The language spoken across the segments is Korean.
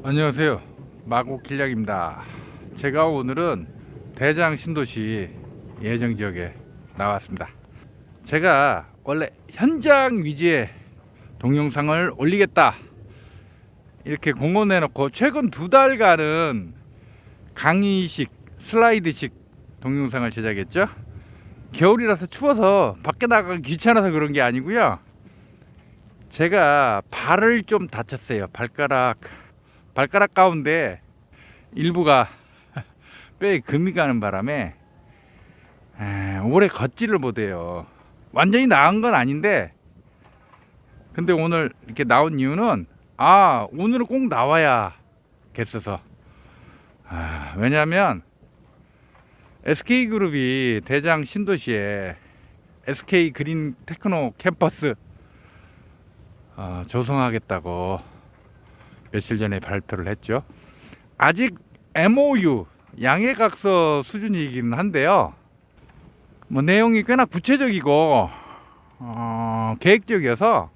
안녕하세요, 마곡길량입니다. 제가 오늘은 대장 신도시 예정지역에 나왔습니다. 제가 원래 현장 위주의 동영상을 올리겠다 이렇게 공언해놓고 최근 2달간은 강의식 슬라이드식 동영상을 제작했죠. 겨울이라서 추워서 밖에 나가기 귀찮아서 그런 게 아니고요, 제가 발을 좀 다쳤어요. 발가락 가운데 일부가 뼈에 금이 가는 바람에 오래 걷지를 못해요. 완전히 나은 건 아닌데, 근데 오늘 이렇게 나온 이유는 오늘은 꼭 나와야겠어서. 왜냐하면 SK그룹이 대장 신도시에 SK 그린 테크노 캠퍼스 조성하겠다고 며칠 전에 발표를 했죠. 아직 MOU 양해각서 수준이긴 한데요, 뭐 내용이 꽤나 구체적이고 계획적이어서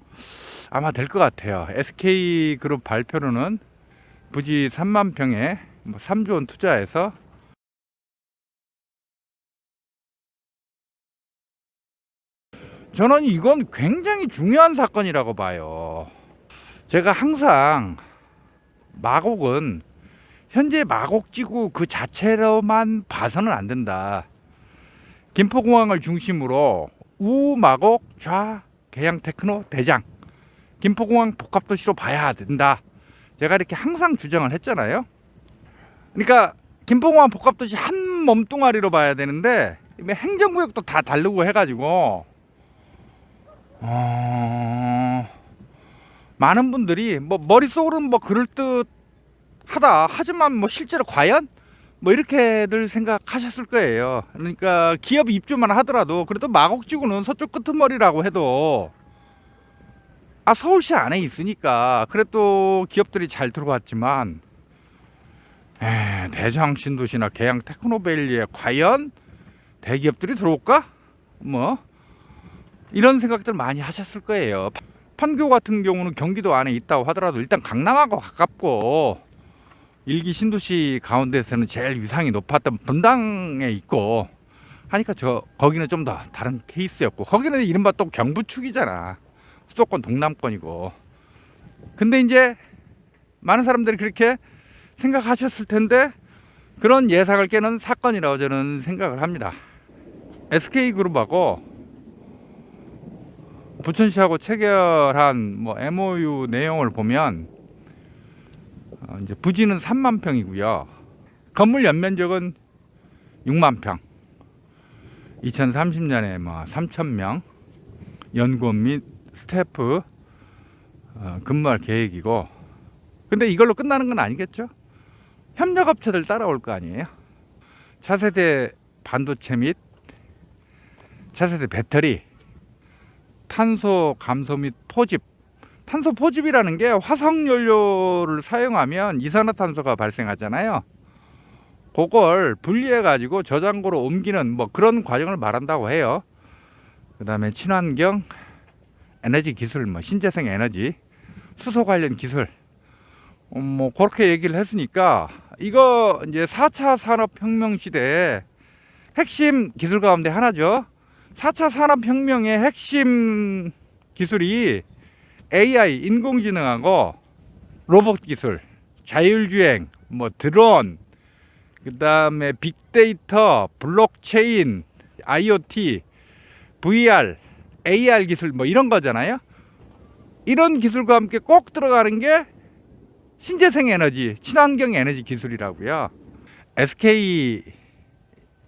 아마 될 것 같아요. SK그룹 발표로는 부지 3만 평에 3조 원 투자해서 저는 이건 굉장히 중요한 사건이라고 봐요. 제가 항상 마곡은 현재 마곡지구 그 자체로만 봐서는 안 된다. 김포공항을 중심으로 우마곡 좌 계양 테크노 대장 김포공항 복합도시로 봐야 된다. 제가 이렇게 항상 주장을 했잖아요. 그러니까 김포공항 복합도시 한 몸뚱아리로 봐야 되는데 행정구역도 다 다르고 해가지고 많은 분들이 머릿속으로는 그럴듯하다 하지만 실제로 과연 이렇게들 생각하셨을 거예요. 그러니까 기업 입주만 하더라도 그래도 마곡지구는 서쪽 끄트머리라고 해도 서울시 안에 있으니까 그래도 기업들이 잘 들어왔지만 대장 신도시나 계양 테크노밸리에 과연 대기업들이 들어올까? 이런 생각들 많이 하셨을 거예요. 판교 같은 경우는 경기도 안에 있다고 하더라도 일단 강남하고 가깝고 일기 신도시 가운데서는 제일 위상이 높았던 분당에 있고 하니까 거기는 좀 더 다른 케이스였고, 거기는 이른바 또 경부축이잖아. 수도권 동남권이고. 근데 이제 많은 사람들이 그렇게 생각하셨을 텐데 그런 예상을 깨는 사건이라고 저는 생각을 합니다. SK그룹하고 부천시하고 체결한 MOU 내용을 보면 이제 부지는 3만 평이고요. 건물 연면적은 6만 평. 2030년에 3,000명 연구원 및 스태프 근무할 계획이고, 근데 이걸로 끝나는 건 아니겠죠. 협력업체들 따라올 거 아니에요. 차세대 반도체 및 차세대 배터리, 탄소 감소 및 포집. 탄소 포집이라는 게 화석 연료를 사용하면 이산화탄소가 발생하잖아요. 그걸 분리해 가지고 저장고로 옮기는 그런 과정을 말한다고 해요. 그 다음에 친환경 에너지 기술, 신재생 에너지, 수소 관련 기술, 그렇게 얘기를 했으니까 이거 이제 4차 산업혁명 시대의 핵심 기술 가운데 하나죠. 4차 산업혁명의 핵심 기술이 AI, 인공지능하고 로봇 기술, 자율주행, 드론, 그 다음에 빅데이터, 블록체인, IoT, VR, AR 기술 이런 거잖아요. 이런 기술과 함께 꼭 들어가는 게 신재생 에너지, 친환경 에너지 기술이라고요. SK의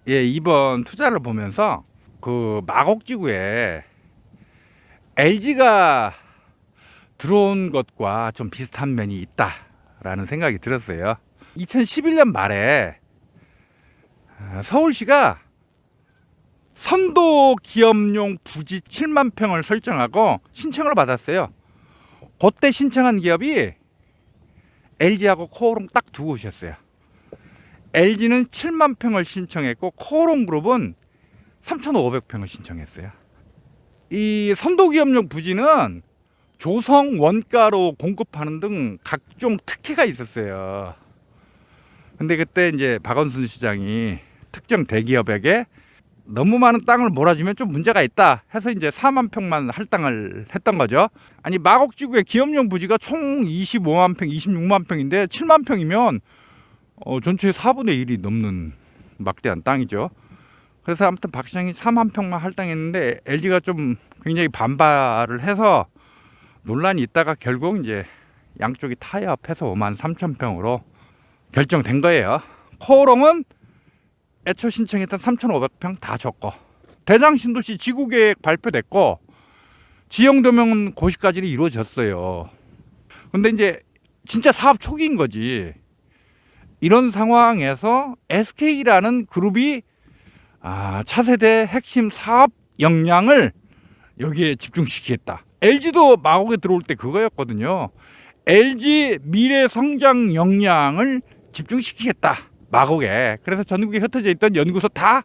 이번 투자를 보면서 그 마곡지구에 LG가 들어온 것과 좀 비슷한 면이 있다라는 생각이 들었어요. 2011년 말에 서울시가 선도 기업용 부지 7만 평을 설정하고 신청을 받았어요. 그때 신청한 기업이 LG하고 코오롱 딱 두 곳이었어요. LG는 7만 평을 신청했고 코오롱 그룹은 3,500평을 신청했어요. 이 선도 기업용 부지는 조성 원가로 공급하는 등 각종 특혜가 있었어요. 근데 그때 이제 박원순 시장이 특정 대기업에게 너무 많은 땅을 몰아주면 좀 문제가 있다 해서 이제 4만 평만 할당을 했던 거죠. 아니 마곡지구의 기업용 부지가 총 25만 평, 26만 평인데 7만 평이면 전체의 4분의 1이 넘는 막대한 땅이죠. 그래서 아무튼 박 시장이 4만 평만 할당했는데 LG가 좀 굉장히 반발을 해서 논란이 있다가 결국 이제 양쪽이 타협해서 5만 3천 평으로 결정된 거예요. 코오롱은 애초 신청했던 3,500평 다 줬고, 대장 신도시 지구계획 발표됐고, 지형도면 고시까지는 이루어졌어요. 근데 이제 진짜 사업 초기인 거지. 이런 상황에서 SK라는 그룹이 차세대 핵심 사업 역량을 여기에 집중시키겠다. LG도 마곡에 들어올 때 그거였거든요. LG 미래 성장 역량을 집중시키겠다. 마곡에. 그래서 전국에 흩어져 있던 연구소 다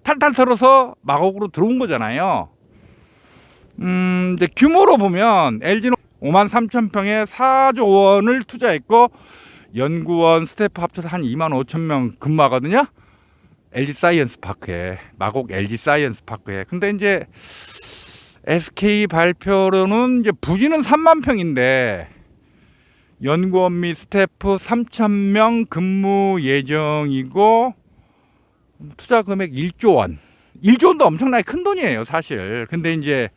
탈탈 털어서 마곡으로 들어온 거잖아요. 이제 규모로 보면 LG는 5만 3천 평에 4조 원을 투자했고 연구원 스태프 합쳐서 한 2만 5천 명 근무하거든요. LG 사이언스 파크에, 마곡 LG 사이언스 파크에. 근데 이제 SK 발표로는 이제 부지는 3만 평인데 연구원 및 스태프 3,000명 근무 예정이고 투자 금액 1조 원. 1조 원도 엄청나게 큰 돈이에요, 사실. 근데 이제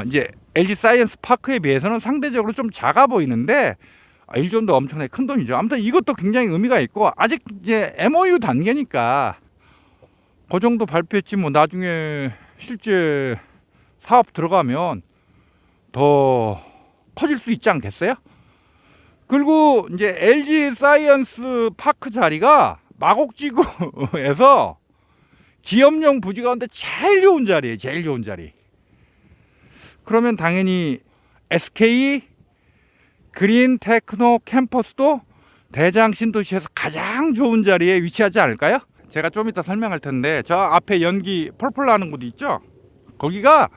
이제 LG 사이언스 파크에 비해서는 상대적으로 좀 작아 보이는데 1조 원도 엄청나게 큰 돈이죠. 아무튼 이것도 굉장히 의미가 있고 아직 이제 MOU 단계니까 그 정도 발표했지 뭐 나중에 실제 사업 들어가면 더 커질 수 있지 않겠어요? 그리고 이제 LG 사이언스 파크 자리가 마곡지구에서 기업용 부지 가운데 제일 좋은 자리예요. 제일 좋은 자리. 그러면 당연히 SK 그린 테크노 캠퍼스도 대장 신도시에서 가장 좋은 자리에 위치하지 않을까요? 제가 좀 이따 설명할 텐데 저 앞에 연기 펄펄 나는 곳이 있죠? 거기가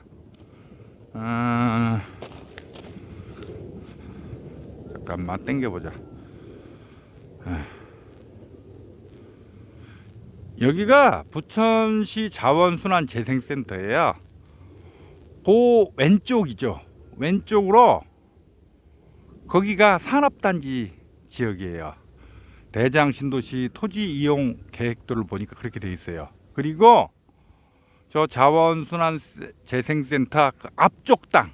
잠깐만 당겨보자. 여기가 부천시 자원순환재생센터예요. 그 왼쪽이죠. 왼쪽으로 거기가 산업단지 지역이에요. 대장 신도시 토지 이용 계획도를 보니까 그렇게 돼 있어요. 그리고 저 자원순환재생센터 그 앞쪽 땅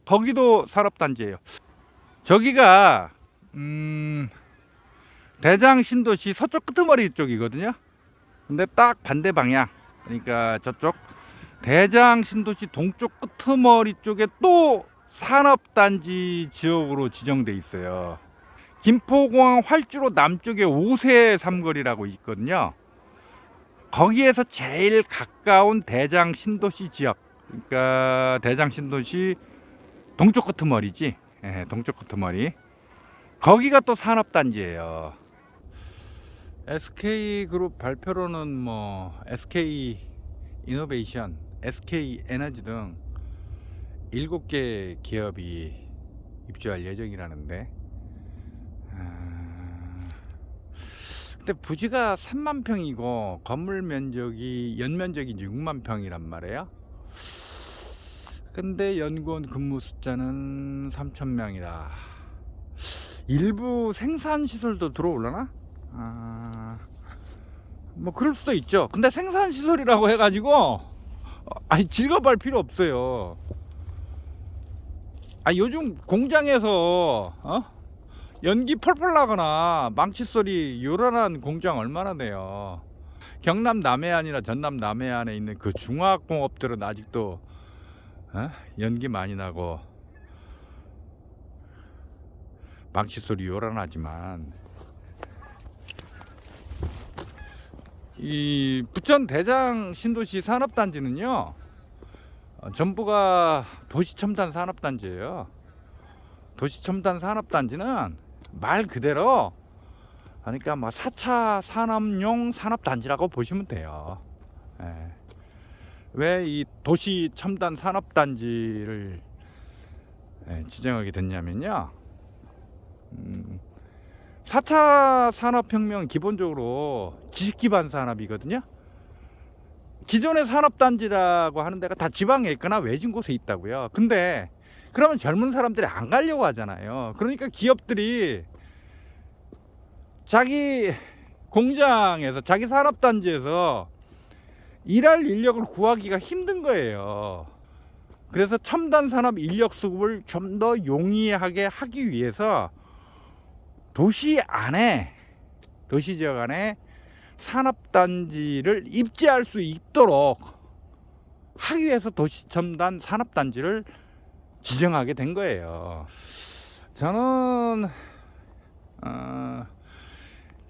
거기도 산업단지예요. 저기가 대장 신도시 서쪽 끄트머리 쪽이거든요. 근데 딱 반대 방향, 그러니까 저쪽 대장 신도시 동쪽 끄트머리 쪽에 또 산업단지 지역으로 지정돼 있어요. 김포공항 활주로 남쪽에 오세 삼거리라고 있거든요. 거기에서 제일 가까운 대장 신도시 지역, 그러니까 대장 신도시 동쪽 끄트머리지. 예, 동쪽 끄트머리. 거기가 또 산업단지예요. SK그룹 발표로는 SK 이노베이션, SK 에너지 등 7개 기업이 입주할 예정이라는데 근데 부지가 3만 평이고 건물 면적이 연면적이 6만 평이란 말이에요. 근데 연구원 근무 숫자는 3,000명이라 일부 생산 시설도 들어올라나? 그럴 수도 있죠. 근데 생산 시설이라고 해가지고 즐겁할 필요 없어요. 요즘 공장에서 연기 펄펄 나거나 망치 소리 요란한 공장 얼마나 돼요. 경남 남해안이나 전남 남해안에 있는 그 중화학공업들은 아직도 연기 많이 나고 망치 소리 요란하지만 이 부천 대장 신도시 산업단지는요 전부가 도시첨단 산업단지예요. 도시첨단 산업단지는 말 그대로 그러니까 4차 산업용 산업단지라고 보시면 돼요. 왜 이 도시첨단 산업단지를 지정하게 됐냐면요. 4차 산업혁명은 기본적으로 지식기반 산업이거든요. 기존의 산업단지라고 하는 데가 다 지방에 있거나 외진 곳에 있다고요. 근데 그러면 젊은 사람들이 안 가려고 하잖아요. 그러니까 기업들이 자기 공장에서, 자기 산업단지에서 일할 인력을 구하기가 힘든 거예요. 그래서 첨단 산업 인력 수급을 좀 더 용이하게 하기 위해서 도시 지역 안에 산업단지를 입지할 수 있도록 하기 위해서 도시 첨단 산업단지를 지정하게 된 거예요. 저는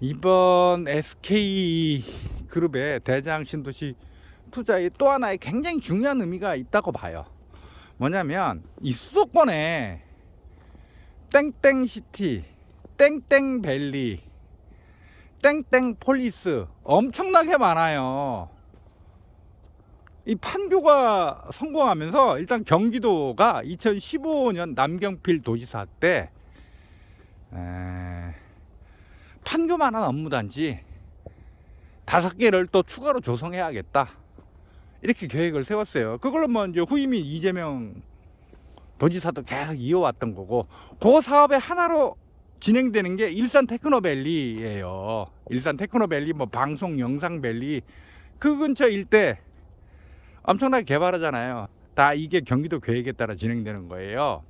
이번 SK그룹의 대장 신도시 투자의 또 하나의 굉장히 중요한 의미가 있다고 봐요. 뭐냐면 이 수도권에 땡땡시티, 땡땡밸리, 땡땡폴리스 엄청나게 많아요. 이 판교가 성공하면서 일단 경기도가 2015년 남경필 도지사 때 판교만한 업무단지 5개를 또 추가로 조성해야겠다, 이렇게 계획을 세웠어요. 그걸로 뭐 이제 후임인 이재명 도지사도 계속 이어왔던 거고, 그 사업의 하나로 진행되는 게 일산 테크노밸리예요. 일산 테크노밸리, 뭐 방송 영상밸리, 그 근처 일대 엄청나게 개발하잖아요. 다 이게 경기도 계획에 따라 진행되는 거예요.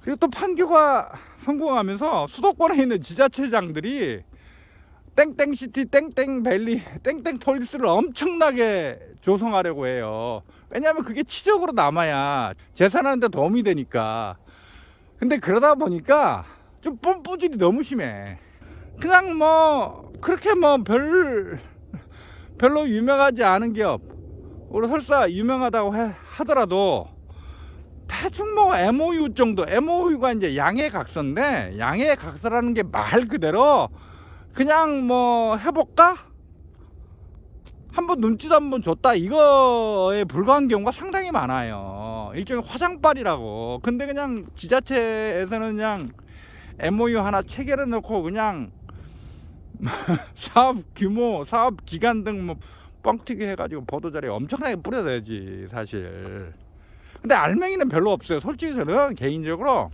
그리고 또 판교가 성공하면서 수도권에 있는 지자체장들이 땡땡시티, 땡땡밸리, 땡땡폴리스를 엄청나게 조성하려고 해요. 왜냐하면 그게 치적으로 남아야 재산하는 데 도움이 되니까. 근데 그러다 보니까 좀 뻔뿌질이 너무 심해. 그냥 뭐 그렇게 뭐 별로 유명하지 않은 기업, 우리 설사 유명하다고 하더라도 대충 뭐 MOU 정도, MOU가 이제 양해각서인데, 양해각서라는 게 말 그대로 그냥 뭐 해볼까? 한번 눈치도 한번 줬다, 이거에 불과한 경우가 상당히 많아요. 일종의 화장빨이라고. 근데 그냥 지자체에서는 그냥 MOU 하나 체결해 놓고 그냥 사업 규모, 사업 기간 등 뭐 뻥튀기 해가지고 보도자료에 엄청나게 뿌려야지 사실. 근데 알맹이는 별로 없어요. 솔직히 저는 개인적으로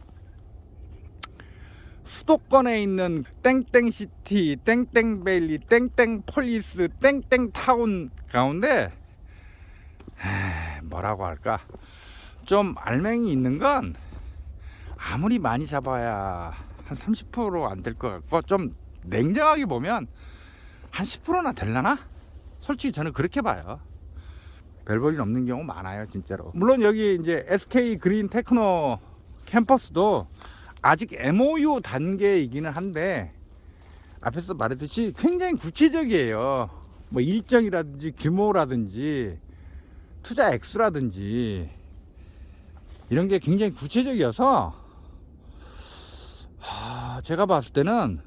수도권에 있는 땡땡시티, 땡땡밸리, 땡땡폴리스, 땡땡타운 가운데 뭐라고 할까, 좀 알맹이 있는 건 아무리 많이 잡아야 한 30% 안 될 것 같고, 좀 냉정하게 보면 한 10%나 될라나? 솔직히 저는 그렇게 봐요. 별 볼 일 없는 경우 많아요, 진짜로. 물론 여기 이제 SK 그린 테크노 캠퍼스도 아직 MOU 단계이기는 한데, 앞에서 말했듯이 굉장히 구체적이에요. 뭐 일정이라든지 규모라든지 투자 액수라든지 이런 게 굉장히 구체적이어서 제가 봤을 때는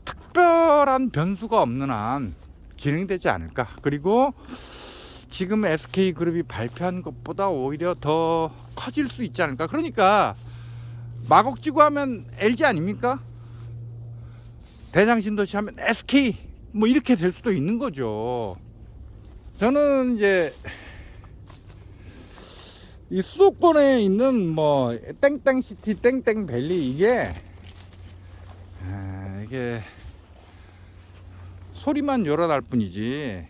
특별한 변수가 없는 한 진행되지 않을까. 그리고 지금 SK그룹이 발표한 것보다 오히려 더 커질 수 있지 않을까. 그러니까 마곡지구 하면 LG 아닙니까? 대장신도시 하면 SK, 뭐 이렇게 될 수도 있는 거죠. 저는 이제 이 수도권에 있는 뭐 땡땡시티, 땡땡밸리, 이게 소리만 열어날 뿐이지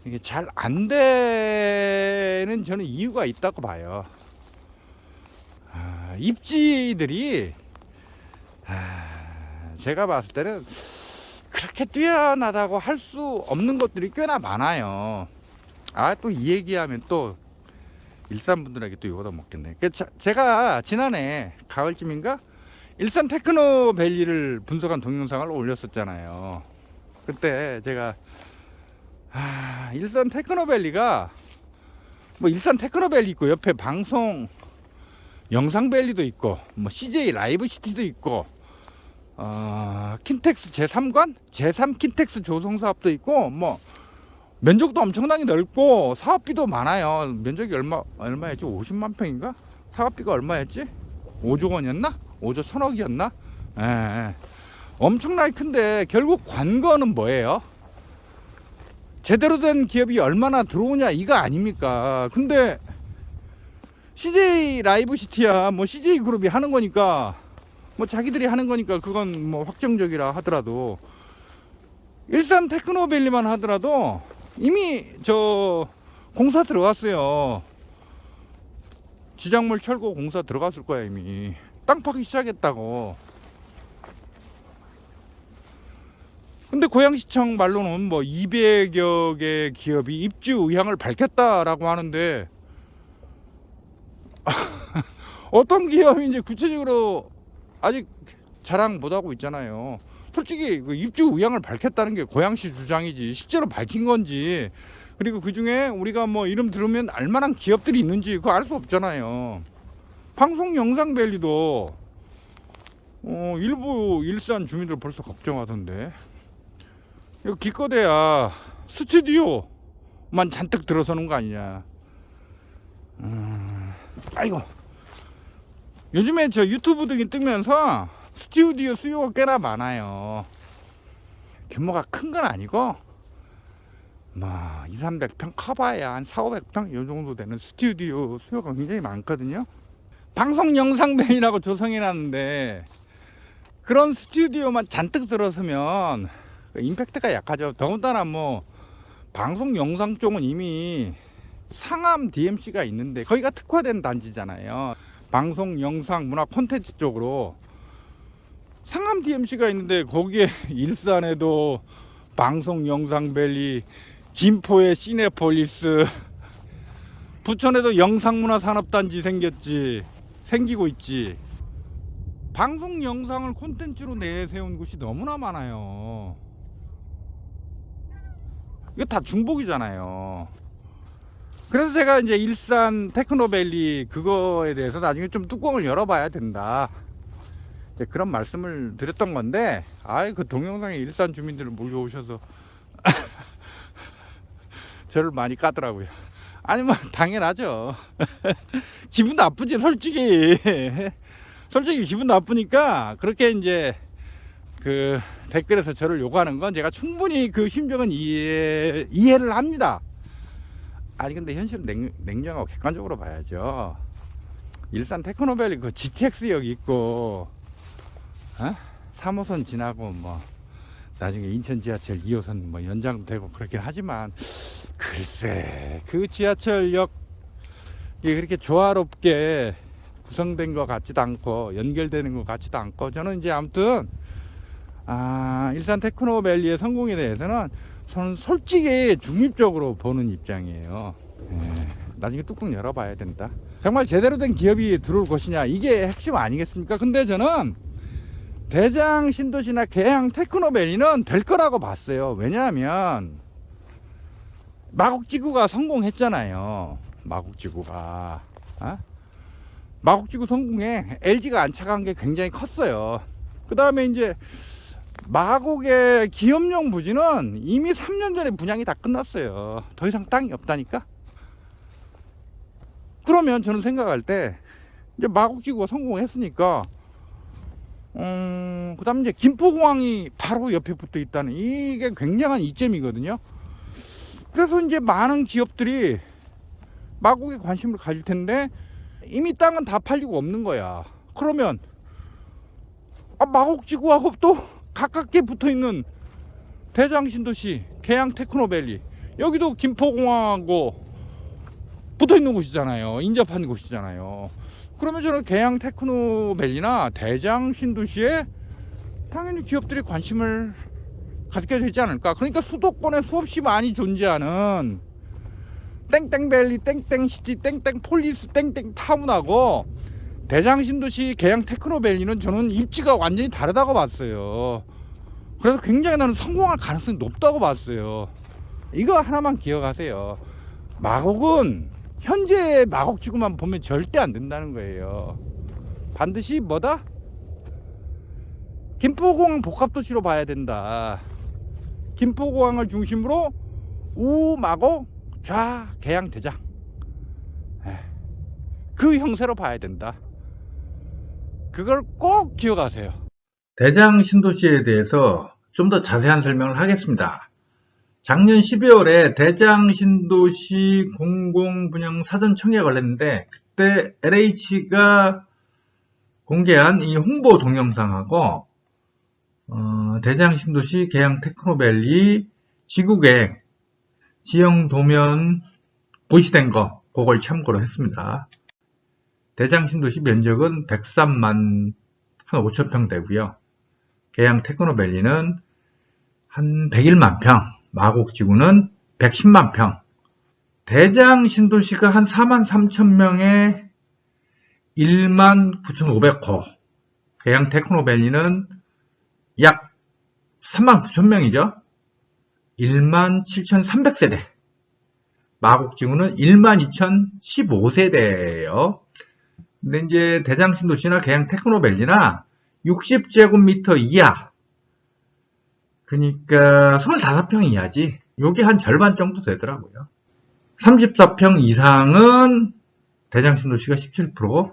이게 잘 안 되는 저는 이유가 있다고 봐요. 입지들이 제가 봤을 때는 그렇게 뛰어나다고 할 수 없는 것들이 꽤나 많아요. 또 이 얘기하면 또 일산 분들에게 또 욕을 먹겠네. 제가 지난해 가을쯤인가 일산 테크노밸리를 분석한 동영상을 올렸었잖아요. 그때 제가 일산 테크노밸리가 뭐 일산 테크노밸리 있고 옆에 방송 영상밸리도 있고 뭐 CJ 라이브 시티도 있고 킨텍스 제3관? 제3 킨텍스 조성 사업도 있고 뭐 면적도 엄청나게 넓고 사업비도 많아요. 면적이 얼마였지? 50만 평인가? 사업비가 얼마였지? 5조 원이었나? 5조 1,000억이었나? 예. 엄청나게 큰데 결국 관건은 뭐예요? 제대로 된 기업이 얼마나 들어오냐 이거 아닙니까? 근데 CJ 라이브시티야 뭐 CJ 그룹이 하는 거니까 뭐 자기들이 하는 거니까 그건 뭐 확정적이라 하더라도 일산 테크노밸리만 하더라도 이미 저 공사 들어갔어요. 지작물 철거 공사 들어갔을 거야. 이미 땅 파기 시작했다고. 근데 고양시청 말로는 뭐 200여 개 기업이 입주 의향을 밝혔다라고 하는데 어떤 기업이 이제 구체적으로 아직 자랑 못하고 있잖아요. 솔직히 그 입주 의향을 밝혔다는 게 고양시 주장이지 실제로 밝힌 건지, 그리고 그 중에 우리가 뭐 이름 들으면 알만한 기업들이 있는지 그거 알 수 없잖아요. 방송 영상밸리도 일부 일산 주민들 벌써 걱정하던데, 이거 기껏해야 스튜디오만 잔뜩 들어서는 거 아니냐. 아이고, 요즘에 저 유튜브 등이 뜨면서 스튜디오 수요가 꽤나 많아요. 규모가 큰 건 아니고 뭐 200~300평 커봐야 한 400~500평 이 정도 되는 스튜디오 수요가 굉장히 많거든요. 방송 영상밴이라고 조성해놨는데 그런 스튜디오만 잔뜩 들어서면 임팩트가 약하죠. 더군다나 뭐 방송 영상 쪽은 이미 상암 DMC가 있는데 거기가 특화된 단지잖아요. 방송 영상 문화 콘텐츠 쪽으로 상암 DMC가 있는데 거기에 일산에도 방송 영상밸리, 김포에 시네폴리스, 부천에도 영상문화산업단지 생기고 있지. 방송 영상을 콘텐츠로 내세운 곳이 너무나 많아요. 이거 다 중복이잖아요. 그래서 제가 이제 일산 테크노밸리 그거에 대해서 나중에 좀 뚜껑을 열어봐야 된다, 이제 그런 말씀을 드렸던 건데, 그 동영상에 일산 주민들을 몰려오셔서 저를 많이 까더라고요. 아니 뭐 당연하죠. 기분 나쁘지 솔직히. 솔직히 기분 나쁘니까 그렇게 이제 그 댓글에서 저를 욕하는 건 제가 충분히 그 심정은 이해를 합니다. 아니 근데 현실은 냉정하고 객관적으로 봐야죠. 일산 테크노밸리 그 GTX역 있고 3호선 지나고 뭐 나중에 인천 지하철 2호선 뭐 연장도 되고 그렇긴 하지만, 글쎄 그 지하철역이 그렇게 조화롭게 구성된 것 같지도 않고 연결되는 것 같지도 않고, 저는 이제 아무튼 일산 테크노밸리의 성공에 대해서는 저는 솔직히 중립적으로 보는 입장이에요. 나중에 뚜껑 열어봐야 된다. 정말 제대로 된 기업이 들어올 것이냐, 이게 핵심 아니겠습니까? 근데 저는 대장 신도시나 계양 테크노밸리는 될 거라고 봤어요. 왜냐하면 마곡지구가 성공했잖아요. 마곡지구가 마곡지구 성공에 LG가 안착한 게 굉장히 컸어요. 그 다음에 이제 마곡의 기업용 부지는 이미 3년 전에 분양이 다 끝났어요. 더 이상 땅이 없다니까. 그러면 저는 생각할 때 이제 마곡지구가 성공했으니까 그 다음에 이제 김포공항이 바로 옆에 붙어 있다는 이게 굉장한 이점이거든요. 그래서 이제 많은 기업들이 마곡에 관심을 가질 텐데 이미 땅은 다 팔리고 없는 거야. 그러면 마곡지구하고 또 가깝게 붙어 있는 대장신도시 계양 테크노밸리, 여기도 김포공항하고 붙어 있는 곳이잖아요. 인접한 곳이잖아요. 그러면 저는 계양 테크노밸리나 대장 신도시에 당연히 기업들이 관심을 갖게 되지 않을까. 그러니까 수도권에 수없이 많이 존재하는 땡땡밸리, 땡땡시티, 땡땡폴리스, 땡땡타운하고 대장 신도시 계양 테크노밸리는 저는 입지가 완전히 다르다고 봤어요. 그래서 굉장히 나는 성공할 가능성이 높다고 봤어요. 이거 하나만 기억하세요. 마곡은 현재 마곡지구만 보면 절대 안 된다는 거예요. 반드시 뭐다? 김포공항 복합도시로 봐야 된다. 김포공항을 중심으로 우마고 좌 개양 대장, 그 형세로 봐야 된다. 그걸 꼭 기억하세요. 대장 신도시에 대해서 좀 더 자세한 설명을 하겠습니다. 작년 12월에 대장 신도시 공공분양 사전 청약을 했는데, 그때 LH가 공개한 이 홍보 동영상하고 대장 신도시 계양 테크노밸리 지구계획 지형 도면 고시된 거, 그걸 참고로 했습니다. 대장 신도시 면적은 103만 한 5천 평 되고요. 계양 테크노밸리는 한 101만 평, 마곡지구는 110만 평. 대장 신도시가 한 4만 3천 명에 1만 9,500호, 계양 테크노밸리는 약 3만 9천 명이죠. 1만 7,300세대. 마곡지구는 1만 2,015세대예요. 근데 이제 대장 신도시나 계양 테크노밸리나 60제곱미터 이하, 그러니까 25평 이하지. 요게 한 절반 정도 되더라고요. 34평 이상은 대장 신도시가 17%.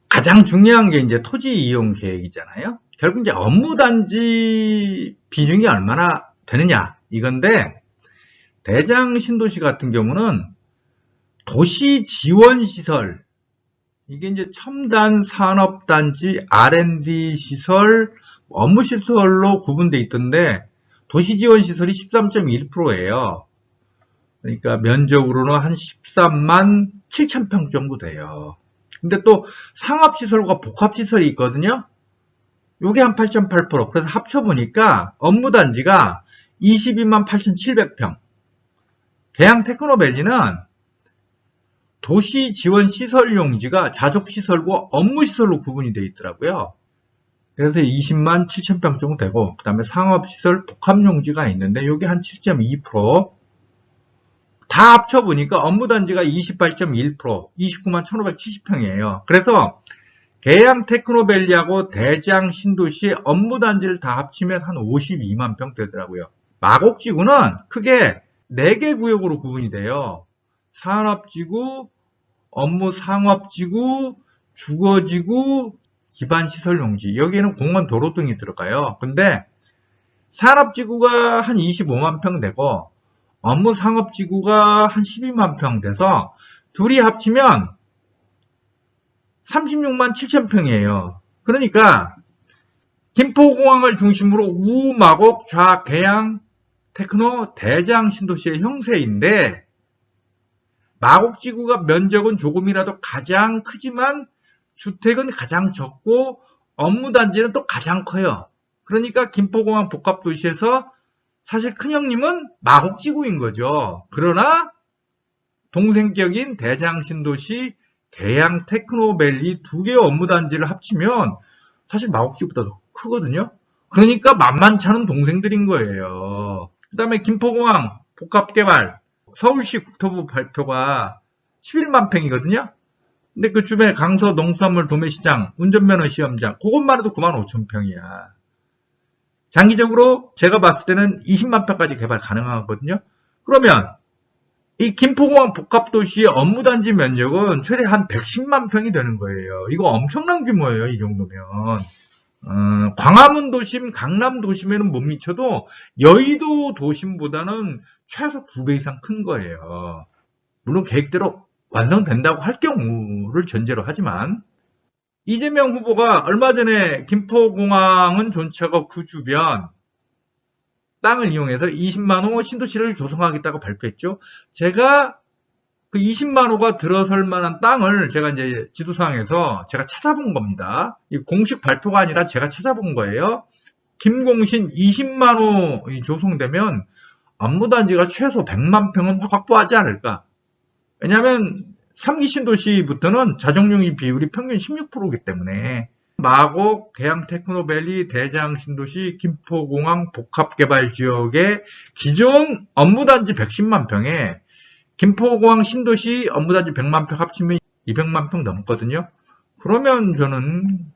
가장 중요한 게 이제 토지 이용 계획이잖아요. 결국 이제 업무단지 비중이 얼마나 되느냐 이건데, 대장 신도시 같은 경우는 도시 지원 시설, 이게 이제 첨단 산업단지 R&D 시설, 업무 시설로 구분돼 있던데, 도시 지원 시설이 13.1%예요. 그러니까 면적으로는 한 13만 7천 평 정도 돼요. 근데 또 상업시설과 복합시설이 있거든요. 요게 한 8.8%. 그래서 합쳐보니까 업무단지가 22만 8,700평. 계양 테크노밸리는 도시 지원 시설 용지가 자족시설과 업무시설로 구분이 되어 있더라고요. 그래서 20만 7천 평 정도 되고, 그 다음에 상업시설 복합용지가 있는데 요게 한 7.2%. 다 합쳐보니까 업무단지가 28.1%, 29만 1,570평이에요. 그래서 계양 테크노밸리하고 대장 신도시 업무단지를 다 합치면 한 52만 평 되더라고요. 마곡지구는 크게 4개 구역으로 구분이 돼요. 산업지구, 업무상업지구, 주거지구, 기반시설용지. 여기에는 공원 도로 등이 들어가요. 근데 산업지구가 한 25만 평 되고, 업무상업지구가 한 12만 평 돼서 둘이 합치면 36만 7천 평이에요. 그러니까 김포공항을 중심으로 우, 마곡, 좌, 계양, 테크노, 대장 신도시의 형세인데, 마곡지구가 면적은 조금이라도 가장 크지만 주택은 가장 적고 업무단지는 또 가장 커요. 그러니까 김포공항 복합도시에서 사실 큰형님은 마곡지구인 거죠. 그러나 동생격인 대장 신도시, 계양 테크노밸리 두 개의 업무단지를 합치면 사실 마곡지구보다 더 크거든요. 그러니까 만만치 않은 동생들인 거예요. 그 다음에 김포공항 복합개발, 서울시 국토부 발표가 11만 평이거든요. 근데 그 주변에 강서 농수산물 도매시장, 운전면허 시험장, 그것만 해도 9만 5천 평이야. 장기적으로 제가 봤을 때는 20만 평까지 개발 가능하거든요. 그러면 이 김포공항 복합도시의 업무단지 면적은 최대 한 110만 평이 되는 거예요. 이거 엄청난 규모예요, 이 정도면. 광화문 도심, 강남 도심에는 못 미쳐도 여의도 도심보다는 최소 2배 이상 큰 거예요. 물론 계획대로 완성된다고 할 경우를 전제로 하지만, 이재명 후보가 얼마 전에 김포공항은 존치하고 그 주변 땅을 이용해서 20만 호 신도시를 조성하겠다고 발표했죠. 제가 그 20만 호가 들어설 만한 땅을 제가 이제 지도상에서 제가 찾아본 겁니다. 이 공식 발표가 아니라 제가 찾아본 거예요. 김공신 20만 호 조성되면 업무단지가 최소 100만 평은 확보하지 않을까. 왜냐하면 3기 신도시부터는 자정용지 비율이 평균 16%이기 때문에 마곡, 계양 테크노밸리, 대장 신도시, 김포공항 복합개발 지역의 기존 업무단지 110만 평에 김포공항 신도시 업무단지 100만 평 합치면 200만 평 넘거든요. 그러면 저는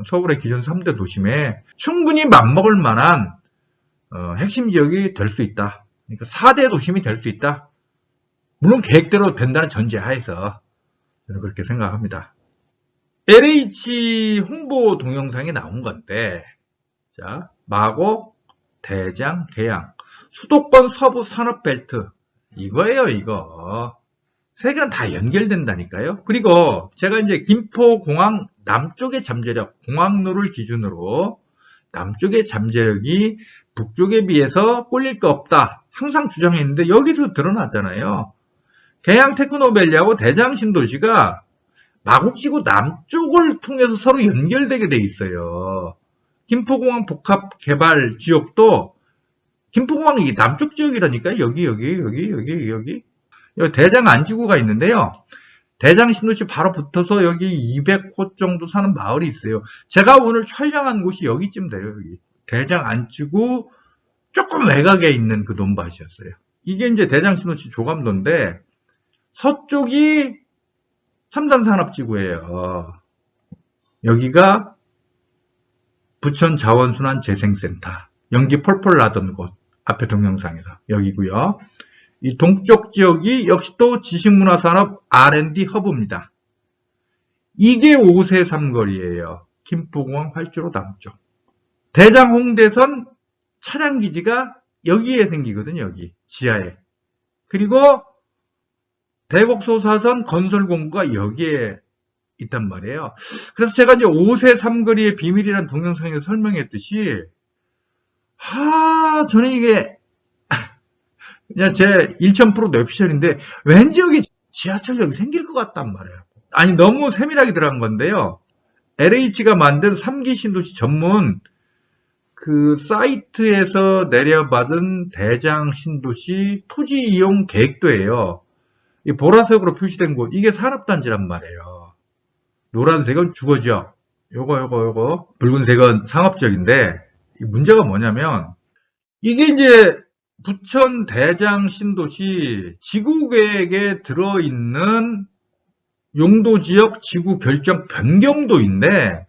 서울의 기존 3대 도심에 충분히 맞먹을 만한 핵심 지역이 될 수 있다. 그러니까 4대 도심이 될 수 있다. 물론 계획대로 된다는 전제하에서 저는 그렇게 생각합니다. LH 홍보 동영상에 나온 건데, 자, 마곡, 대장, 계양, 수도권 서부 산업벨트, 이거예요, 이거. 세 개는 다 연결된다니까요. 그리고 제가 이제 김포공항 남쪽의 잠재력, 공항로를 기준으로 남쪽의 잠재력이 북쪽에 비해서 꼴릴 거 없다. 항상 주장했는데 여기서 드러났잖아요. 계양 테크노밸리하고 대장 신도시가 마곡지구 남쪽을 통해서 서로 연결되게 돼 있어요. 김포공항 복합 개발 지역도 김포공항이 남쪽 지역이라니까요. 여기. 여기 대장 안지구가 있는데요. 대장 신도시 바로 붙어서 여기 200호 정도 사는 마을이 있어요. 제가 오늘 촬영한 곳이 여기쯤 돼요. 여기. 대장 안지구 조금 외곽에 있는 그 논밭이었어요. 이게 이제 대장 신도시 조감도인데 서쪽이 첨단산업지구예요. 여기가 부천 자원순환재생센터, 연기 펄펄 나던 곳, 앞에 동영상에서 여기고요. 이 동쪽 지역이 역시 또 지식문화산업 R&D 허브입니다. 이게 5세 삼거리예요. 김포공항 활주로 남쪽. 대장 홍대선 차량기지가 여기에 생기거든요. 여기 지하에. 그리고 대곡소사선 건설공구가 여기에 있단 말이에요. 그래서 제가 이제 5세 삼거리의 비밀이라는 동영상에서 설명했듯이, 저는 이게 그냥 제 1000% 뇌피셜인데 왠지 여기 지하철역이 생길 것 같단 말이에요. 아니 너무 세밀하게 들어간 건데요. LH가 만든 3기 신도시 전문 그 사이트에서 내려받은 대장 신도시 토지 이용 계획도예요. 이 보라색으로 표시된 곳, 이게 산업단지란 말이에요. 노란색은 주거지역, 요거, 붉은색은 상업지역인데, 이 문제가 뭐냐면, 이게 이제 부천 대장 신도시 지구계획에 들어있는 용도지역 지구 결정 변경도인데,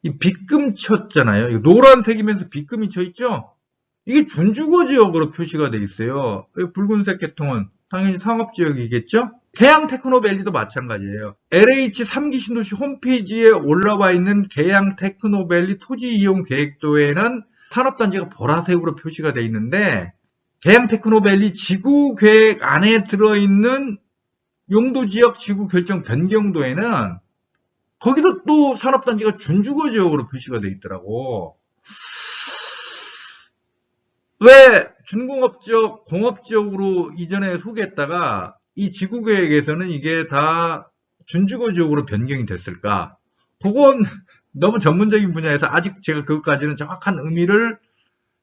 이 빗금 쳤잖아요. 노란색이면서 빗금이 쳐 있죠? 이게 준주거지역으로 표시가 돼 있어요. 붉은색 계통은 당연히 상업지역이겠죠? 계양 테크노밸리도 마찬가지예요. LH 3기 신도시 홈페이지에 올라와 있는 계양 테크노밸리 토지 이용 계획도에는 산업단지가 보라색으로 표시가 돼 있는데, 계양 테크노밸리 지구 계획 안에 들어있는 용도지역 지구 결정 변경도에는 거기도 또 산업단지가 준주거지역으로 표시가 돼 있더라고. 왜 준공업지역, 공업지역으로 이전에 소개했다가 이 지구계획에서는 이게 다 준주거지역으로 변경이 됐을까? 그건 너무 전문적인 분야에서 아직 제가 그것까지는 정확한 의미를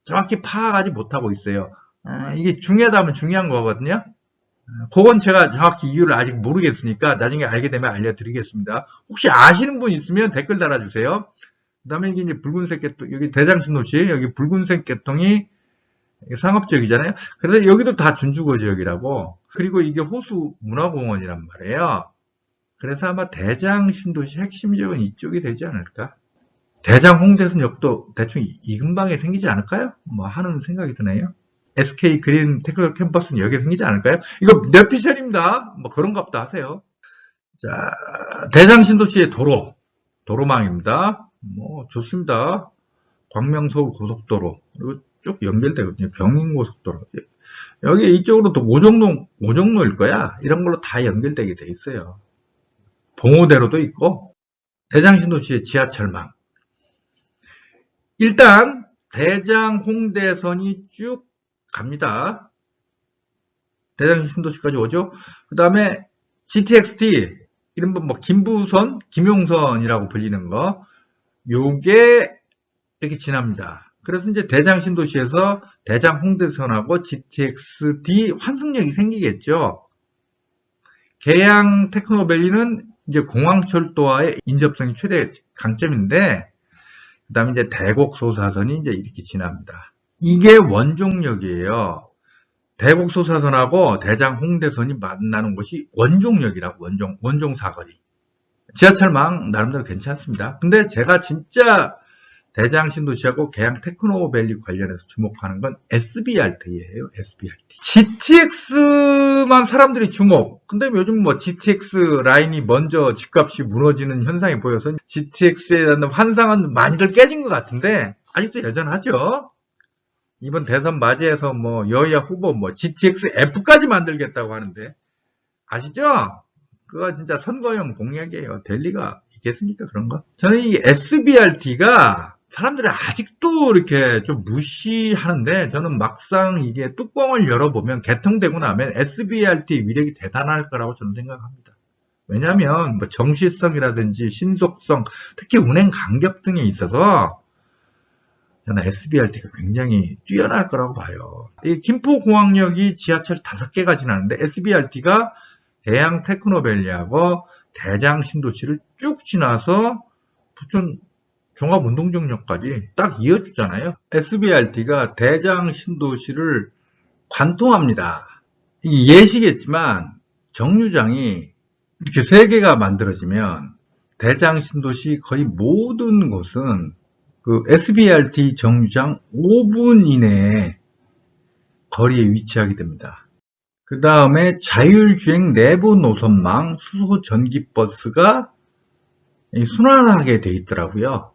정확히 파악하지 못하고 있어요. 이게 중요하다면 중요한 거거든요. 그건 제가 정확히 이유를 아직 모르겠으니까 나중에 알게 되면 알려드리겠습니다. 혹시 아시는 분 있으면 댓글 달아주세요. 그 다음에 이게 이제 붉은색 계통, 여기 대장신도시, 여기 붉은색 계통이 상업지역이잖아요. 그래서 여기도 다 준주거지역이라고. 그리고 이게 호수문화공원이란 말이에요. 그래서 아마 대장신도시 핵심 지역은 이쪽이 되지 않을까? 대장 홍대선역도 대충 이 근방에 생기지 않을까요? 뭐 하는 생각이 드네요. SK 그린 테크노 캠퍼스는 여기에 생기지 않을까요? 이거 뇌피셜입니다. 뭐 그런가 보다 하세요. 자, 대장신도시의 도로망입니다. 뭐 좋습니다. 광명서울 고속도로, 그리고 쭉 연결되거든요. 경인고속도로. 여기 이쪽으로 또 오종로일 거야. 이런 걸로 다 연결되게 돼 있어요. 봉오대로도 있고, 대장신도시의 지하철망. 일단 대장 홍대선이 쭉 갑니다. 대장신도시까지 오죠. 그 다음에 GTX-T, 이른바 뭐 김부선, 김용선이라고 불리는 거, 요게 이렇게 지납니다. 그래서 이제 대장신도시에서 대장 홍대선하고 GTX-D 환승역이 생기겠죠. 계양 테크노밸리는 이제 공항철도와의 인접성이 최대 강점인데, 그 다음에 이제 대곡소사선이 이제 이렇게 지납니다. 이게 원종역이에요. 대곡소사선하고 대장 홍대선이 만나는 곳이 원종역이라고, 원종사거리. 지하철망 나름대로 괜찮습니다. 근데 제가 진짜 대장 신도시하고 계양 테크노밸리 관련해서 주목하는 건 SBRT예요. SBRT. GTX만 사람들이 주목. 근데 요즘 뭐 GTX 라인이 먼저 집값이 무너지는 현상이 보여서 GTX에 대한 환상은 많이들 깨진 것 같은데 아직도 여전하죠. 이번 대선 맞이해서 뭐 여야 후보 뭐 GTX F까지 만들겠다고 하는데 아시죠? 그거 진짜 선거용 공약이에요. 될 리가 있겠습니까? 그런 거? 저는 이 SBRT가 사람들이 아직도 이렇게 좀 무시하는데 저는 막상 이게 뚜껑을 열어보면 개통되고 나면 SBRT 위력이 대단할 거라고 저는 생각합니다. 왜냐하면 뭐 정시성이라든지 신속성, 특히 운행 간격 등에 있어서 저는 SBRT가 굉장히 뛰어날 거라고 봐요. 이 김포공항역이 지하철 5개가 지나는데 SBRT가 계양 테크노밸리하고 대장 신도시를 쭉 지나서 부천 종합운동장역까지 딱 이어주잖아요. SBRT가 대장 신도시를 관통합니다. 이게 예시겠지만 정류장이 이렇게 3개가 만들어지면 대장 신도시 거의 모든 곳은 그 SBRT 정류장 5분 이내에 거리에 위치하게 됩니다. 그 다음에 자율주행 내부 노선망 수소 전기버스가 순환하게 돼 있더라고요.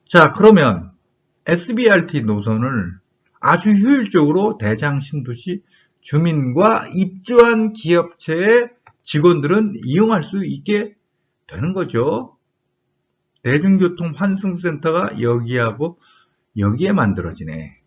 자, 그러면 SBRT 노선을 아주 효율적으로 대장 신도시 주민과 입주한 기업체의 직원들은 이용할 수 있게 되는 거죠. 대중교통 환승센터가 여기에 만들어지네.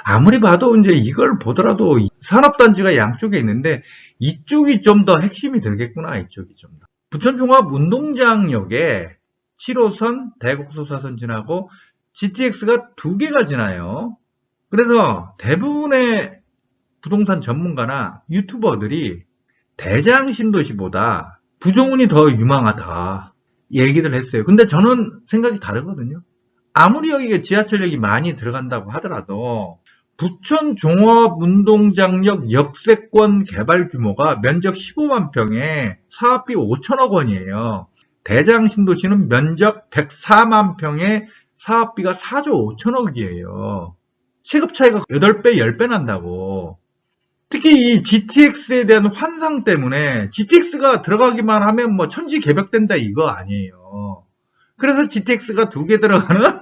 아무리 봐도 이제 이걸 보더라도 산업단지가 양쪽에 있는데 이쪽이 좀 더 핵심이 되겠구나. 이쪽이 좀 더. 부천종합운동장역에 7호선 대곡소사선 지나고 GTX가 2개가 지나요. 그래서 대부분의 부동산 전문가나 유튜버들이 대장 신도시보다 부종운이 더 유망하다 얘기를 했어요. 근데 저는 생각이 다르거든요. 아무리 여기에 지하철역이 많이 들어간다고 하더라도 부천 종합운동장역 역세권 개발 규모가 면적 15만 평에 사업비 5천억 원이에요. 대장 신도시는 면적 104만 평에 사업비가 4조 5천억이에요. 체급 차이가 8배, 10배 난다고. 특히 이 GTX에 대한 환상 때문에 GTX가 들어가기만 하면 뭐 천지개벽된다 이거 아니에요. 그래서 GTX가 2개 들어가는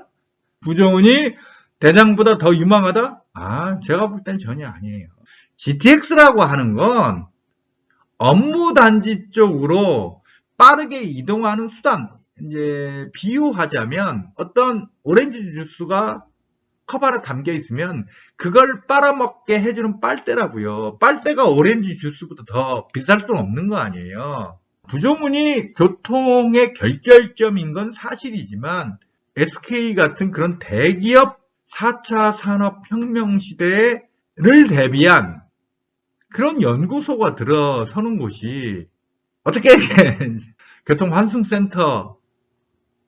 부정운이 대장보다 더 유망하다? 제가 볼 땐 전혀 아니에요. GTX라고 하는 건 업무단지 쪽으로 빠르게 이동하는 수단, 이제 비유하자면 어떤 오렌지 주스가 컵 안에 담겨 있으면 그걸 빨아먹게 해주는 빨대라고요. 빨대가 오렌지 주스보다 더 비쌀 수는 없는 거 아니에요. 부정운이 교통의 결결점인 건 사실이지만 SK 같은 그런 대기업 4차 산업혁명 시대를 대비한 그런 연구소가 들어서는 곳이 어떻게 교통환승센터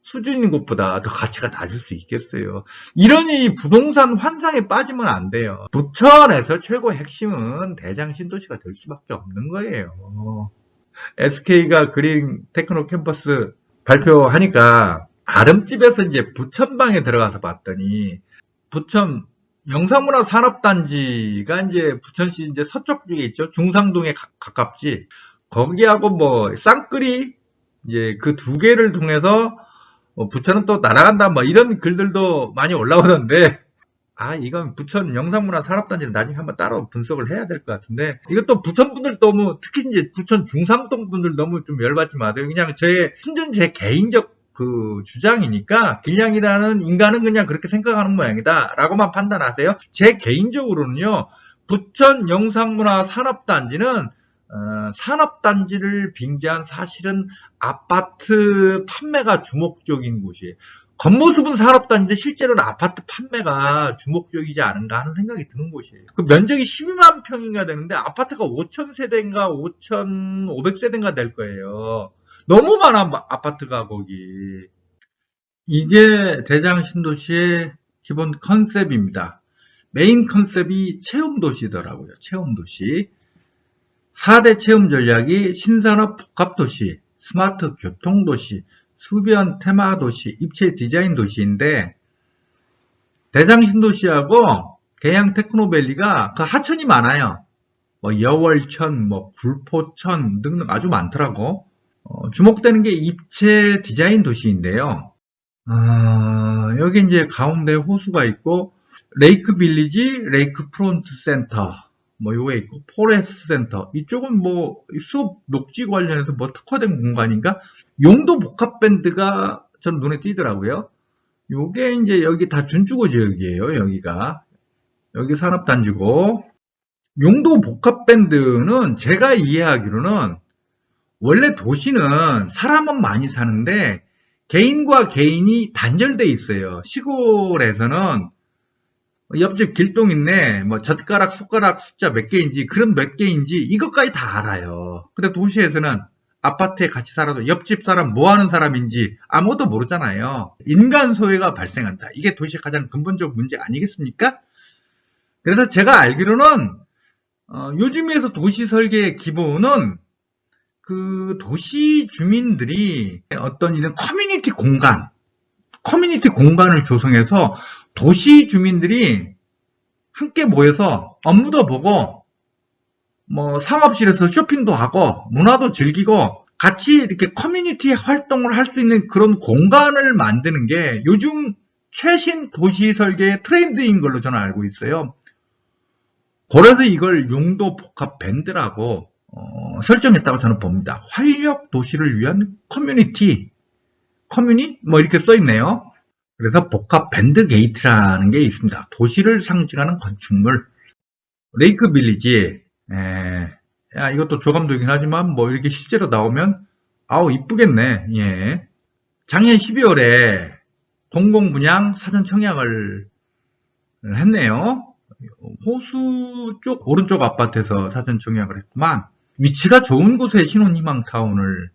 수준인 곳보다 더 가치가 낮을 수 있겠어요. 이러니 부동산 환상에 빠지면 안 돼요. 부천에서 최고 핵심은 대장 신도시가 될 수밖에 없는 거예요. SK가 그린 테크노 캠퍼스 발표하니까 아름집에서 이제 부천방에 들어가서 봤더니 부천 영상문화 산업단지가 이제 부천시 이제 서쪽 쪽에 있죠. 중상동에 가깝지. 거기하고 뭐 쌍끌이 이제 그 2개를 통해서 부천은 또 날아간다 뭐 이런 글들도 많이 올라오던데 이건 부천 영상문화 산업단지는 나중에 한번 따로 분석을 해야 될 것 같은데 이것도 부천 분들 너무 특히 이제 부천 중상동 분들 너무 좀 열받지 마세요. 그냥 순전 제 개인적 그 주장이니까 길냥이라는 인간은 그냥 그렇게 생각하는 모양이다 라고만 판단하세요. 제 개인적으로는요 부천 영상문화 산업단지는 산업단지를 빙자한 사실은 아파트 판매가 주목적인 곳이에요. 겉모습은 산업단지인데 실제로는 아파트 판매가 주목적이지 않은가 하는 생각이 드는 곳이에요. 그 면적이 12만 평인가 되는데 아파트가 5,000세대인가 5,500세대인가 될 거예요. 너무 많아 아파트가 거기. 이게 대장 신도시의 기본 컨셉입니다. 메인 컨셉이 체험도시더라고요. 체험도시. 4대 체험 전략이 신산업 복합도시, 스마트 교통도시, 수변 테마 도시, 입체 디자인 도시인데, 대장 신도시하고 계양 테크노밸리가 그 하천이 많아요. 뭐 여월천, 뭐 굴포천 등등 아주 많더라고. 주목되는 게 입체 디자인 도시인데요. 여기 이제 가운데 호수가 있고, 레이크 빌리지, 레이크 프론트 센터, 뭐 요게 있고, 포레스트 센터. 이쪽은 뭐 숲 녹지 관련해서 뭐 특화된 공간인가? 용도 복합밴드가 전 눈에 띄더라고요. 요게 이제 여기 다 준주거 지역이에요, 여기가. 여기 산업단지고. 용도 복합밴드는 제가 이해하기로는 원래 도시는 사람은 많이 사는데 개인과 개인이 단절돼 있어요. 시골에서는 옆집 길동 있네, 뭐 젓가락, 숟가락 숫자 몇 개인지, 그런 몇 개인지 이것까지 다 알아요. 근데 도시에서는 아파트에 같이 살아도 옆집 사람 뭐 하는 사람인지 아무것도 모르잖아요. 인간 소외가 발생한다. 이게 도시의 가장 근본적 문제 아니겠습니까? 그래서 제가 알기로는 요즘에서 도시 설계의 기본은 그 도시 주민들이 어떤 이런 커뮤니티 공간을 조성해서 도시 주민들이 함께 모여서 업무도 보고 뭐 상업실에서 쇼핑도 하고 문화도 즐기고 같이 이렇게 커뮤니티 활동을 할 수 있는 그런 공간을 만드는 게 요즘 최신 도시 설계의 트렌드인 걸로 저는 알고 있어요. 그래서 이걸 용도 복합 밴드라고 설정했다고 저는 봅니다. 활력 도시를 위한 커뮤니 뭐 이렇게 써 있네요. 그래서 복합 밴드 게이트라는 게 있습니다. 도시를 상징하는 건축물. 레이크 빌리지. 이것도 조감도이긴 하지만 뭐 이렇게 실제로 나오면 아우 이쁘겠네. 예. 작년 12월에 공공분양 사전 청약을 했네요. 호수 쪽 오른쪽 아파트에서 사전 청약을 했구만. 위치가 좋은 곳에 신혼희망타운을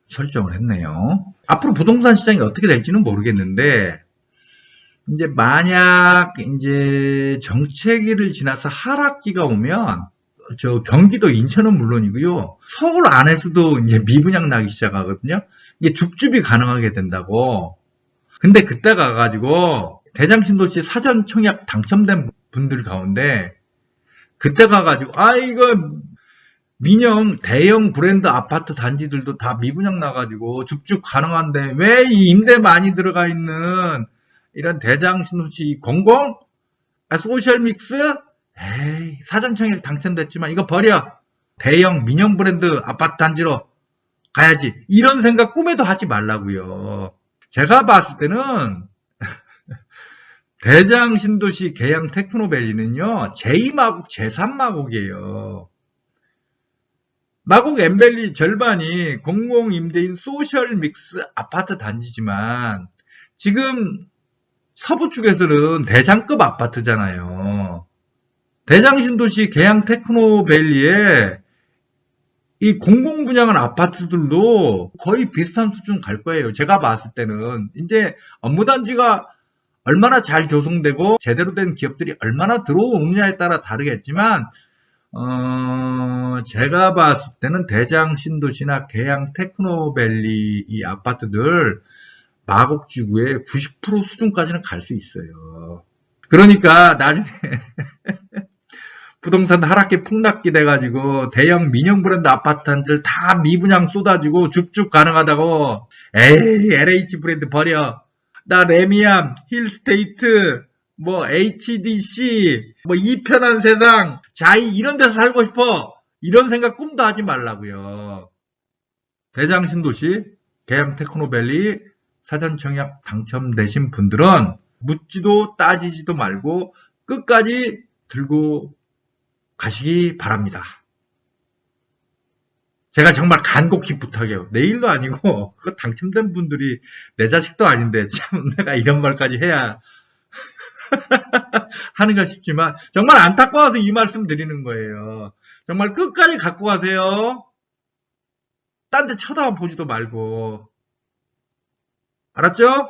설정을 했네요. 앞으로 부동산 시장이 어떻게 될지는 모르겠는데, 이제 만약 이제 정체기를 지나서 하락기가 오면, 저 경기도 인천은 물론이고요. 서울 안에서도 이제 미분양 나기 시작하거든요. 이게 줍줍이 가능하게 된다고. 근데 그때 가가지고 대장신도시 사전 청약 당첨된 분들 가운데 그때 가가지고 이거 민영 대형 브랜드 아파트 단지들도 다 미분양 나가지고 줍줍 가능한데 왜 이 임대 많이 들어가 있는 이런 대장신도시 공공 소셜믹스 사전 청약 당첨됐지만 이거 버려. 대형 민영 브랜드 아파트 단지로 가야지. 이런 생각 꿈에도 하지 말라고요. 제가 봤을 때는 대장신도시 계양 테크노밸리는요, 제2마곡, 제3마곡이에요. 마곡 엠밸리 절반이 공공임대인 소셜믹스 아파트 단지지만, 지금 서부 쪽에서는 대장급 아파트잖아요. 대장신도시 계양 테크노밸리에 이 공공분양한 아파트들도 거의 비슷한 수준 갈 거예요. 제가 봤을 때는. 이제 업무단지가 얼마나 잘 조성되고 제대로 된 기업들이 얼마나 들어오느냐에 따라 다르겠지만 제가 봤을 때는 대장신도시나 계양 테크노밸리 이 아파트들 마곡지구의 90% 수준까지는 갈 수 있어요. 그러니까 나중에 부동산 하락기 폭락기 돼가지고 대형 민영 브랜드 아파트 단지를 다 미분양 쏟아지고 줍줍 가능하다고 LH 브랜드 버려. 나 레미암, 힐스테이트, 뭐 HDC, 뭐 이 편한 세상, 자이 이런 데서 살고 싶어. 이런 생각 꿈도 하지 말라고요. 대장신도시, 계양 테크노밸리 사전 청약 당첨되신 분들은 묻지도 따지지도 말고 끝까지 들고 가시기 바랍니다. 제가 정말 간곡히 부탁해요. 내일도 아니고 그거 당첨된 분들이 내 자식도 아닌데 참 내가 이런 말까지 해야 하는가 싶지만 정말 안타까워서 이 말씀 드리는 거예요. 정말 끝까지 갖고 가세요. 딴 데 쳐다보지도 말고. 알았죠?